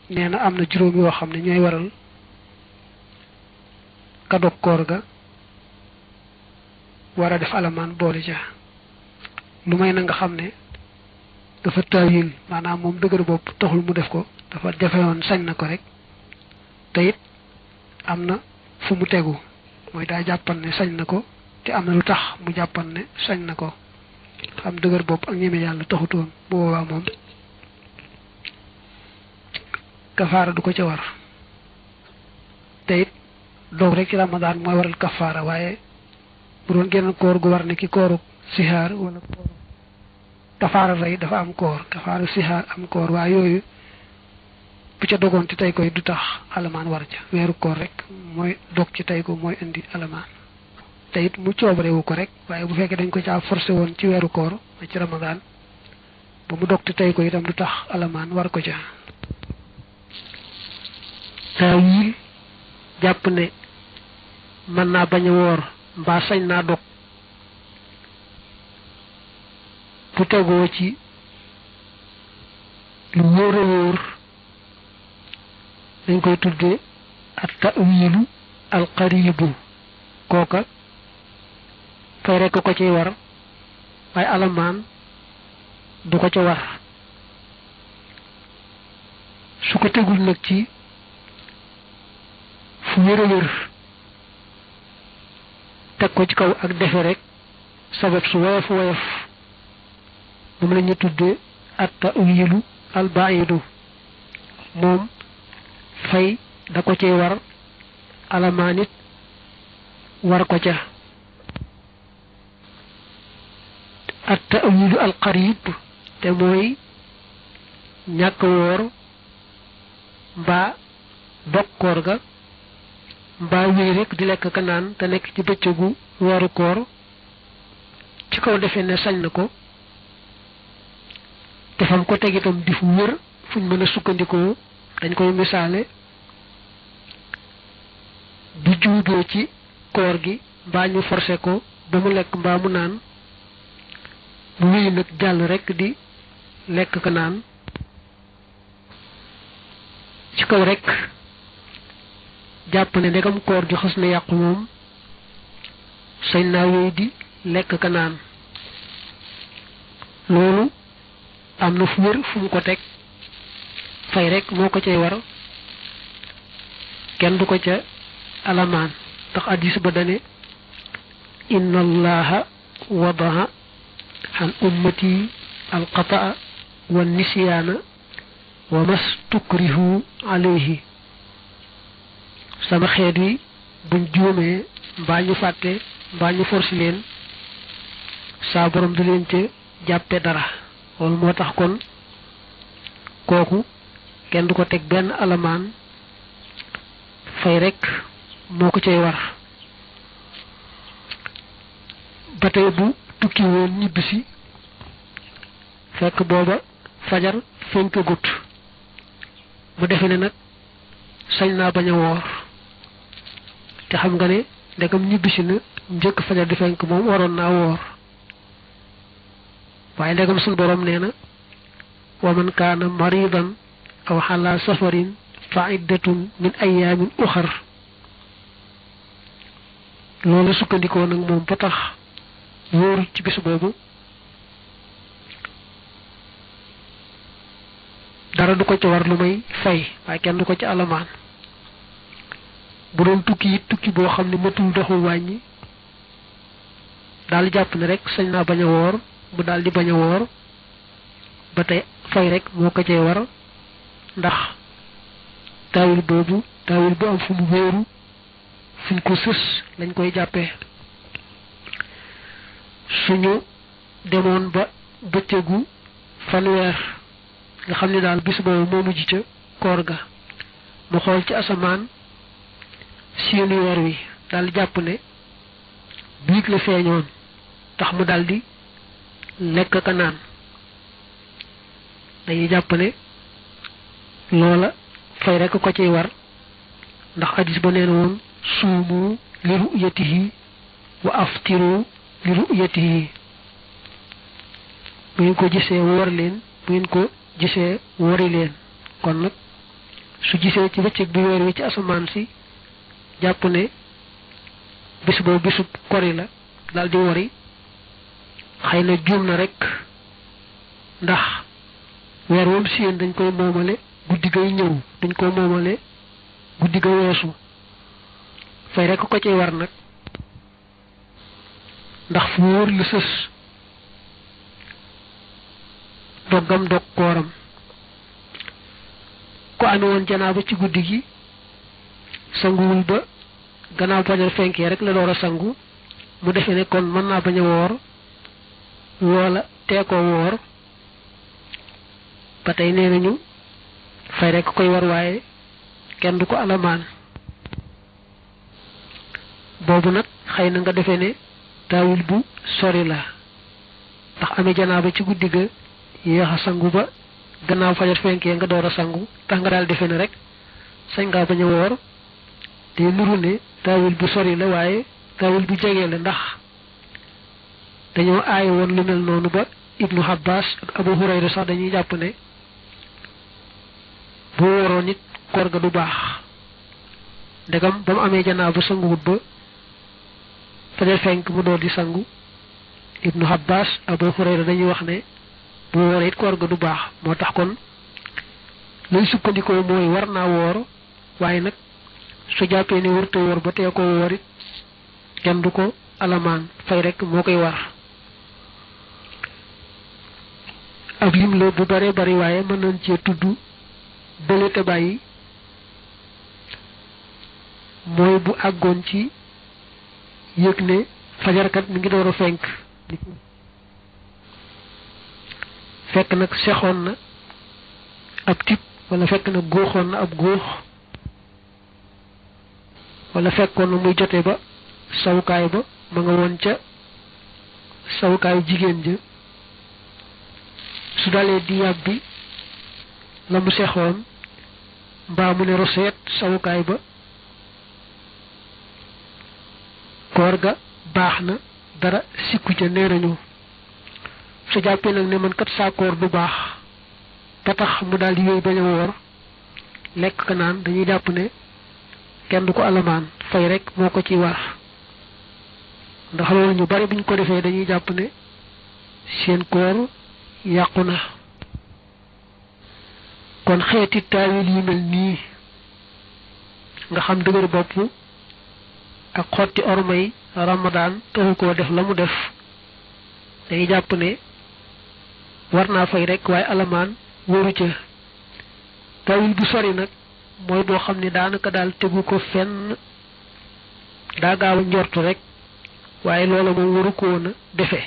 neena amna juroom yo xamne ñoy waral ka dog koor ga wara def alaman boole ja lu may na nga xamne dafa tawil manam mom deugar bop taxul mu def ko dafa jafewon sañ na ko rek tayit amna fu mu teggu moy da jappal ne sañ na ko te amna lu tax mu jappal ne sañ na ko xam deugar bop ak ñeme yalla taxutoon bo wa mom kafara du ko ci war tayit dog rek ci ramadan moy waral kafara waye bu doon genn koor gu war ne ki kooru sihar wala koor kafara ray dafa am koor kafara sihar am koor wa yoyu bu ca dogon ci tay koy du tax alaman war ca wéru koor rek moy dog ci tay ko moy indi alaman tayit mu ciobare wu ko rek waye bu fekke dañ ko ca forcé won ci wéru koor ci ramadan bu mu dog ci tay ko itam du tax alaman war ko ca tawil japp ne man na baña wor mba sañ na dog bu tego ci lu wóora wóor dañ koy tudde at ta'wilu al qaribu koka fay rek ko ci war way alaman du ko ci war su ko tegul nak ci fu wéra wér tek ko ci kaw ak defe rek sabab su woyof woyof mom lañu tuddé at ta'wilu al ba'idu mom fay da ko ci war alamanit war ko ca at ta'wilu al qarib te moy ñak wor ba dokkor ga ba wéy rek di lekk ka naan te nekk ci bëccëgu weeru koor ci kaw defee ne sañ na ko te fam ko teg itam di fu wër fuñ mën a sukkandikoo dañ koy misaale bu juudoo ci koor gi mbaa ñu forcé ko ba mu lekk mbaa mu naan mu wéy nag jàll rek di lekk ka naan ci kaw rek japp ne ndegam koor gi xass na yàqu moom sañ naa wéy di lekk ka naan loolu am na fu wér fu mu ko teg fay rek moo ko cay war kenn du ko ca alamaan tax hadis ba dane inna allaha wadaha an ummati alqata'a wa nisyana wa mastukrihu alayhi sama xeet wi buñ juumee mbaa ñu fàtte mbaa ñu forci leen saa borom du leen ca jàppe dara loolu moo tax kon kooku kenn du ko teg benn alamaan fay rek moo ko cay war ba tey bu tukki woon ñibbisi fekk booba fajar fenkagut mu defe ne nag sañ naa bañ a woor te xam nga ne ndegam ñibbisi na njëkk fajar di fenk moom waroon naa woor waaye ndegam sun borom nee na wa man kaana maridan aw ala safarin fa iddatun min ayaamin uxar loolu sukkandikoo nag moom ba tax wóoru ci bis boobu dara du ko ci war lu may fay waaye kenn du ko ci alamaan bu doon tukki it tukki boo xam ne matul doxul wàññi daal jàpp ne rek sañ naa bañ a woor mu daal di bañ a woor ba tey fay rek moo ko cay war ndax taawil boobu taawil bu am fu mu wéeru fuñ ko sës lañ koy jàppee suñu demoon ba bëccëgu fanweer nga xam ne daal bis boobu moo mujj ca koor ga mu xool ci asamaan seeni weer wi daal jàpp ne biig la feeñoon tax mu daldi lekk ka naan dañuy jàpp ne loola fay rek ko ciy war ndax hadis ba neen woon suumu li ru'yatihi wa aftiru li ru'yatihi bu ngeen ko gisee woor leen bu ngeen ko gisee wori leen kon nag su gisee ci bëccëg bi weer wi ci asamaan si jàpp ne bis boobu bisub kori la daldi wori xëy na juum na rek ndax weer woom seen dañ koy moomale guddi gay ñëw dañ ko moomale guddi ga weesu fay rek ko ci war nag ndax fu wóor lu sës doggam dog kooram ko ame woon janaaba ci guddi gi sanguwul ba gannaaw fajar fenkee rek la door a sangu mu defee ne kon mën naa bañ a woor loola tee ko woor ba tey nee nañu fay rek koy war waaye kenn du ko alamaan boobu nag xëy na nga defee ne taawil bu sori la ndax amee janaaba ci guddi ga yéex a sangu ba gannaaw fajar fenkee nga door a sangu tax nga daal defee ne rek sañ ngaa bañ a woor te nuru ne taawil bu sori la waaye taawil bu jege la ndax dañoo aaye woon lu mel noonu ba Ibnu Abbas ak Abu Hurayra sax dañuy jàpp ne bu wóoroon nit koor ga du baax ndegam ba mu amee janaaba sanguwut ba fajar fenk mu door di sangu Ibnu Abbas Abu Hurayra dañuy wax ne bu wooree it koor ga du baax moo tax kon luy sukkandikoo mooy war naa woor waaye nag su jàppee ne wërta woor ba tee ko woor it kenn du ko alamaan fay rek moo koy war ab lim la bu bare bari waaye mën nañ cee tudd bële te bàyyi mooy bu àggoon ci yëg ne fajarkat mi ngi door a fenk fekk nag sexoon na ab tib wala fekk na góoxoon na ab góox wala fekkoon na muy jote ba sawukaay ba ma nga woon ca sawukaayu jigéen ja su dalee di yàbbi la mu sexoon mbaa mu ne roseet sawukaay ba koor ga baax na dara sikku ca nee nañu su jàppee nag ne man kat saa koor du baax ba tax mu daal di yooyu bañ a woor lekk ka naan dañuy jàpp ne kenn du ko alamaan fay rek moo ko ci war ndax loolu ñu bari buñ ko defee dañuy jàpp ne seen koor yàqu na kon xeeti taawil yu mel nii nga xam dëgër bopp ak xotti ormay Ramadan taxu koo def la mu def dañuy jàpp ne war naa fay rek waaye alamaan wóoru ca taawil bu sori nag mooy boo xam ne daanaka daal tegu ko fenn daa gaaw a njortu rek waaye loola moom waru ko woon a defe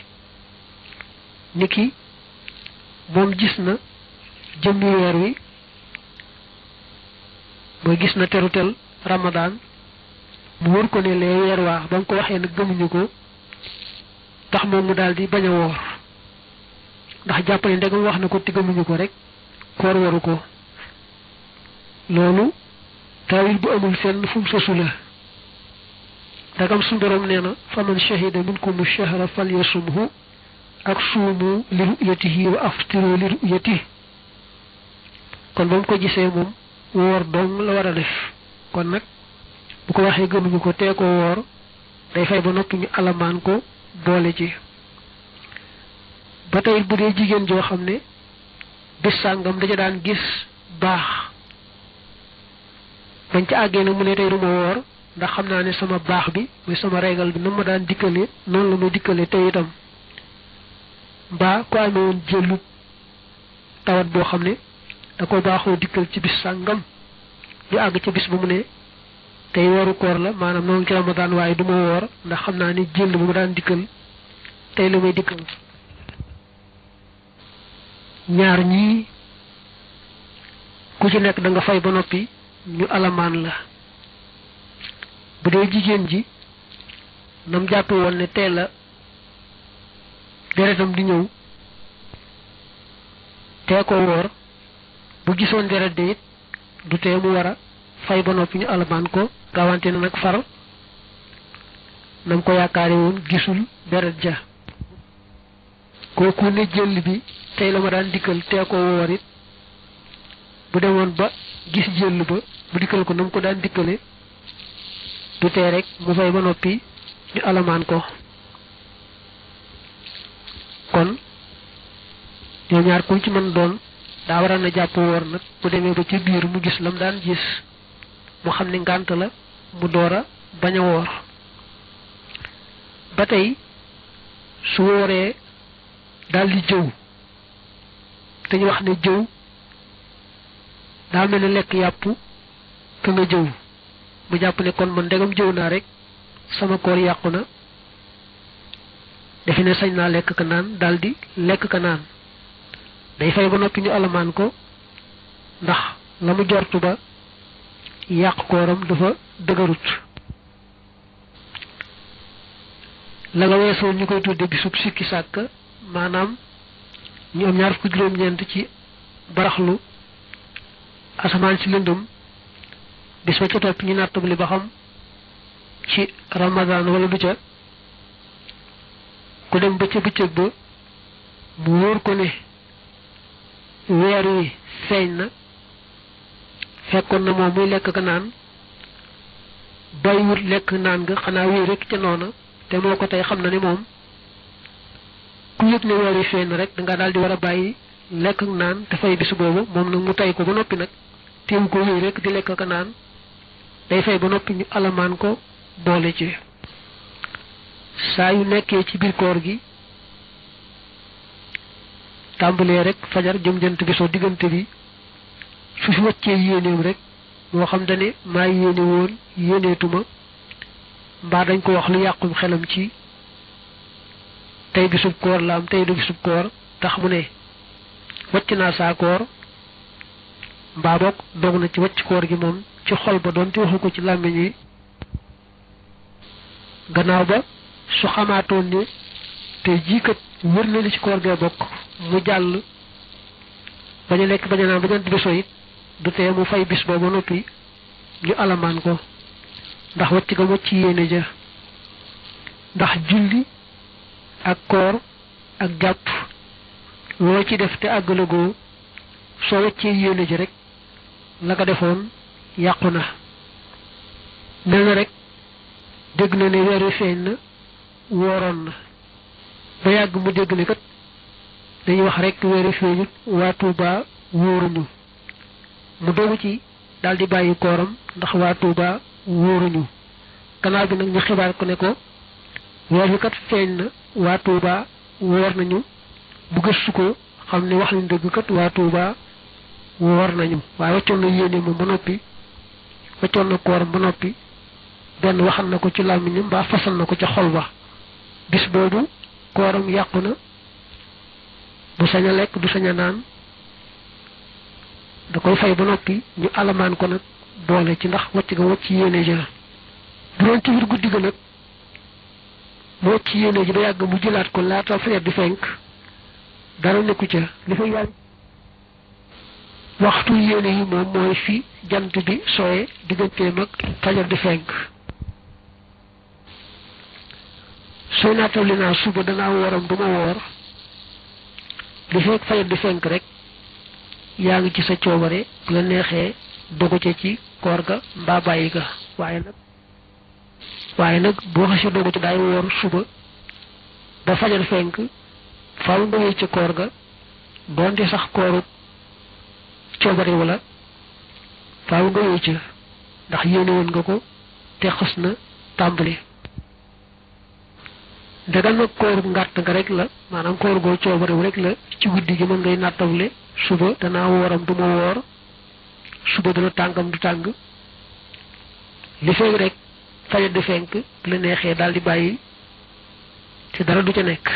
niki moom gis na jëmmi weer wi mooy gis na terutel Ramadan mu wër ko ne lee weer waa ba nga ko waxee nag gëmuñu ko tax moom mu daal di bañ a woor ndax jàpp ne ndegam wax na ko te gëmuñu ko rek koor waru ko loolu taawil bu amul fenn fu mu sosu la ndegam suñu borom nee na faman shahida minkum shahra falyasumhu ak suumu li ru'yatihi wa aftiru li ru'yatihi kon ba mu ko gisee moom woor dong la war a def kon nag bu ko waxee gëmuñu ko tee ko woor day fay ba noppi ñu alamaan ko boole ci ba tey bu dee jigéen joo xam ne bis sàngam daja daan gis baax bañ ca àggee nag mu ne tey duma woor ndax xam naa ne sama baax bi muy sama régal bi na ma daan dikkale noonu la ma dikkale tey itam mbaa ko amee woon jëlu tawat boo xam ne da ko baaxoo dikkal ci bis sàngam ñu àgg ci bis ba mu ne tey weeru koor la maanaam noonu ci Ramadan waaye du ma woor ndax xam naa ni jël bu mu daan dikkal tey la may dikkal ñaar ñii ku ci nekk da nga fay ba noppi ñu alamaan la bu dee jigéen ji nam jàppe woon ne tey la deretam di ñëw tee ko woor bu gisoon deret de it du tee mu war a fay ba noppi ñu alamaan ko rawante na nag far nam ko yaakaare woon gisul deret ja kooku ne jël bi tey la ma daan dikkal tee ko woor it bu demoon ba gis jël ba bu dikkal ko nam ko daan dikkale du tee rek mu fay ba noppi ñu alamaan ko kon ñoom ñaar ku ci mën doon daa war na jàpp woor nag bu demee ba ci biir mu gis lam daan gis mu xam ne ngànt la mu door a bañ a woor ba tey su wooree daal di jëw te ñu wax ne jëw daa mel ne lekk yàpp ka nga jëw mu jàpp ne kon man ndegam jëw naa rek sama koor yàqu na defe ne sañ naa lekk ka naan daal di lekk ka naan day fay ba noppi ñu alamaan ko ndax la mu jortu ba yàq kooram dafa dëgërut la nga weesoo ñu koy tudde bisub sikki sàkk maanaam ñu am ñaar fukki juróom-ñeent ci baraxlu asamaan si lëndëm bis ba ca topp ñu nattabli ba xam ci ramadan wala du ca ku dem ba ca bëccëg ba mu wóor ko ne weer wi feeñ na fekkoon na moom muy lekk ka naan bàyyiwut lekk naan nga xanaa wéy rek ca noona te moo ko tey xam na ne moom ku yëg ne weer wi feeñ na rek danga daal di war a bàyyi lekk ak naan te fay bis boobu moom nag mu tey ko ba noppi nag teewu ko wéy rek di lekk ka naan day fay ba noppi ñu alamaan ko boole ci saa yu nekkee ci biir koor gi tàmbalee rek fajar jëm jant bi soo diggante bi su fi wàccee yéeneem rek moo xam dane maa yéene woon yéeneetuma mbaa dañ ko wax lu yàqum xelam ci tey bisub koor la am tey du bisub koor tax mu ne wàcc naa saa koor mbaa boog dog na ci wàcc koor gi moom ci xol ba doon te waxu ko ci làmmiñ wi gannaaw ba su xamaatoon ne tey jii kat wër na li ci koor gee bokk mu jàll bañ a lekk bañ a naan ba jant bi so it du tee mu fay bis booba noppi ñu alamaan ko ndax wàcc ga wàcc yéene ja ndax julli ak koor ak jàpp loo ci def te àggalagoo soo wàccee yéene ja rek la ko defoon yàqu na mel na rek dégg na ne weer wi feeñ na wooroon na ba yàgg mu dégg ne kat dañuy wax rek weer wi feeñut waa Tuuba wóoruñu mu dogu ci daal di bàyyi kooram ndax waa Tuuba wóoruñu gannaaw bi nag ñu xibaar ko ne ko weer wi kat feeñ na waa Tuuba woor nañu bu gëstu ko xam ne wax nañ dëgg kat waa Tuuba woor nañu waaye waccoon na yéene moom ba noppi waccoon na kooram ba noppi benn waxal na ko ci làmmiñam mbaa fasal na ko ca xol ba bis boobu kooram yàqu na du sañ a lekk du sañ a naan da koy fay ba noppi ñu alamaan ko nag boole ci ndax wacc ga wacc yéene ja bu doon ci biir guddi ga nag mu wacc yéene ji ba yàgg mu jëlaat ko laata fajar di fenk dara nekku ca li fay yàgg waxtu yéene yi moom mooy fi jant bi sooye digganteem ak fajar di fenk sooy naatawli naa suba danaa wooram du ma woor li fekk fajar di fenk rek yaa ngi ci sa coobare bu la neexee dogu ca ci koor ga mbaa bàyyi ga waaye nag boo xasee dogu ci daay woor suba ba fajar fenk faaw nga wéy ci koor ga doonte sax kooru coobare wala faaw nga wéy ca ndax yéene woon nga ko te xas na tàmbali ndagal nag kooru ngàtt nga rek la maanaam koor goo coobarewu rek la ci guddi gi mën ngay nattawle suba danaa wooram du ma woor suba dana tàngam du tàng li feeg rek fajar di fenk bu la neexee daal di bàyyi te dara du ca nekk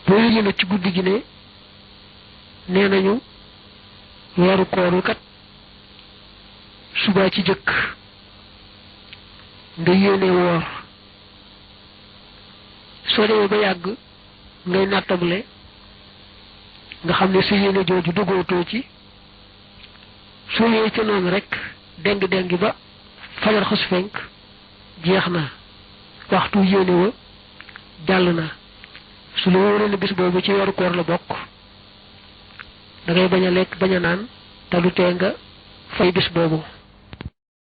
boo yëgee nag ci guddi gi ne nee nañu weeru koor wi kat suba ci jëkk nga yéene woor soo demee ba yàgg ngay nattable nga xam ne sa yéene jooju duggootoo ci soo yee ca noonu rek déng ba fajar xas fenk jeex na waxtu yéene wa jàll na su la wóoree ne bis boobu ci weeru koor la bokk da ngay baña lek baña naan ta du tee nga fay bis boobu